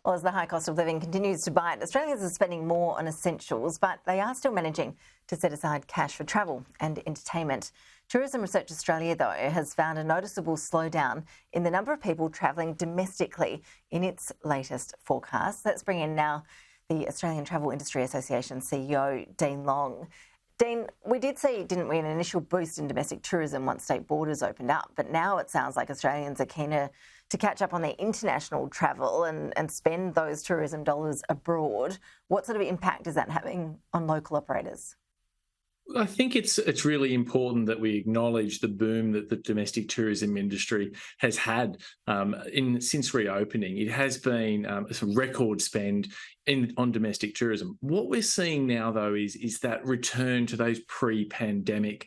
Well, as the high cost of living continues to bite, Australians are spending more on essentials, but they are still managing to set aside cash for travel and entertainment. Tourism Research Australia, though, has found a noticeable slowdown in the number of people travelling domestically in its latest forecast. Let's bring in now the Australian Travel Industry Association CEO, Dean Long. Dean, we did see, didn't we, an initial boost in domestic tourism once state borders opened up, but now it sounds like Australians are keener to catch up on their international travel and spend those tourism dollars abroad. What sort of impact is that having on local operators? I think it's really important that we acknowledge the boom that the domestic tourism industry has had since reopening. It has been a record spend on domestic tourism. What we're seeing now, though, is that return to those pre-pandemic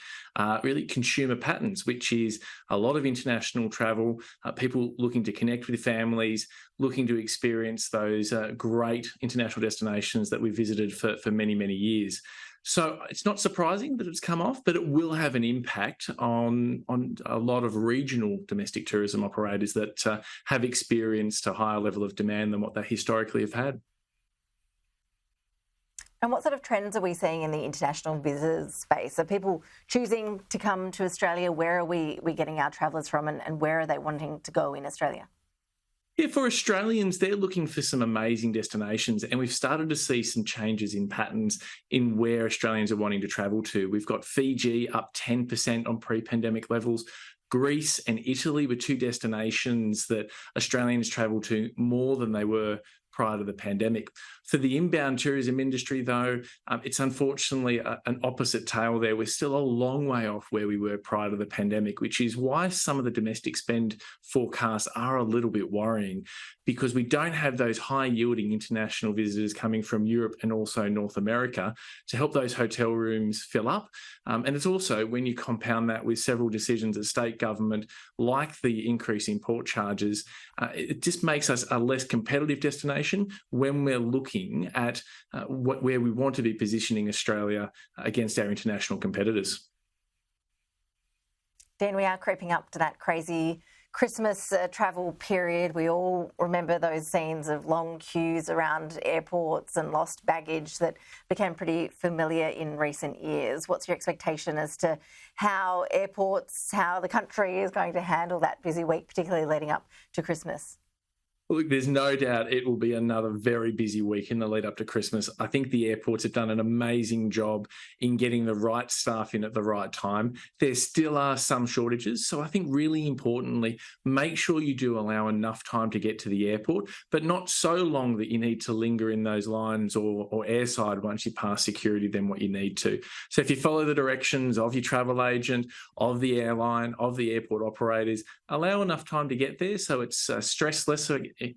really consumer patterns, which is a lot of international travel, people looking to connect with families, looking to experience those great international destinations that we visited for many, many years. So it's not surprising that it's come off, but it will have an impact on a lot of regional domestic tourism operators that have experienced a higher level of demand than what they historically have had. And what sort of trends are we seeing in the international visitors space? Are people choosing to come to Australia? Where are we getting our travellers from, and where are they wanting to go in Australia? Yeah, for Australians, they're looking for some amazing destinations, and we've started to see some changes in patterns in where Australians are wanting to travel to. We've got Fiji up 10% on pre-pandemic levels. Greece and Italy were two destinations that Australians travel to more than they were prior to the pandemic. For the inbound tourism industry, though, it's unfortunately an opposite tale there. We're still a long way off where we were prior to the pandemic, which is why some of the domestic spend forecasts are a little bit worrying, because we don't have those high-yielding international visitors coming from Europe and also North America to help those hotel rooms fill up. And it's also, when you compound that with several decisions of state government, like the increase in port charges, it just makes us a less competitive destination when we're looking at where we want to be positioning Australia against our international competitors. Dan, we are creeping up to that crazy Christmas travel period. We all remember those scenes of long queues around airports and lost baggage that became pretty familiar in recent years. What's your expectation as to how airports, how the country is going to handle that busy week, particularly leading up to Christmas? Look, there's no doubt it will be another very busy week in the lead up to Christmas. I think the airports have done an amazing job in getting the right staff in at the right time. There still are some shortages, so I think really importantly, make sure you do allow enough time to get to the airport, but not so long that you need to linger in those lines or airside once you pass security than what you need to. So if you follow the directions of your travel agent, of the airline, of the airport operators, allow enough time to get there so it's stressless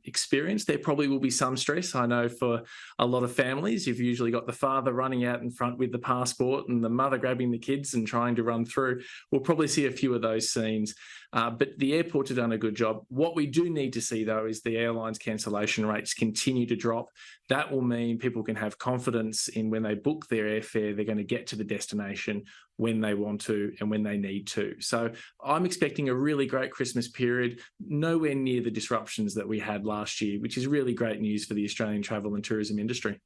experience. There probably will be some stress. I know for a lot of families, you've usually got the father running out in front with the passport and the mother grabbing the kids and trying to run through. We'll probably see a few of those scenes. But the airports have done a good job. What we do need to see, though, is the airlines' cancellation rates continue to drop. That will mean people can have confidence in when they book their airfare, they're going to get to the destination when they want to and when they need to. So I'm expecting a really great Christmas period, nowhere near the disruptions that we had last year, which is really great news for the Australian travel and tourism industry.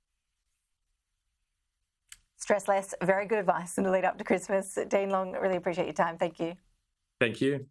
Stress less, very good advice in the lead up to Christmas. Dean Long, really appreciate your time. Thank you. Thank you.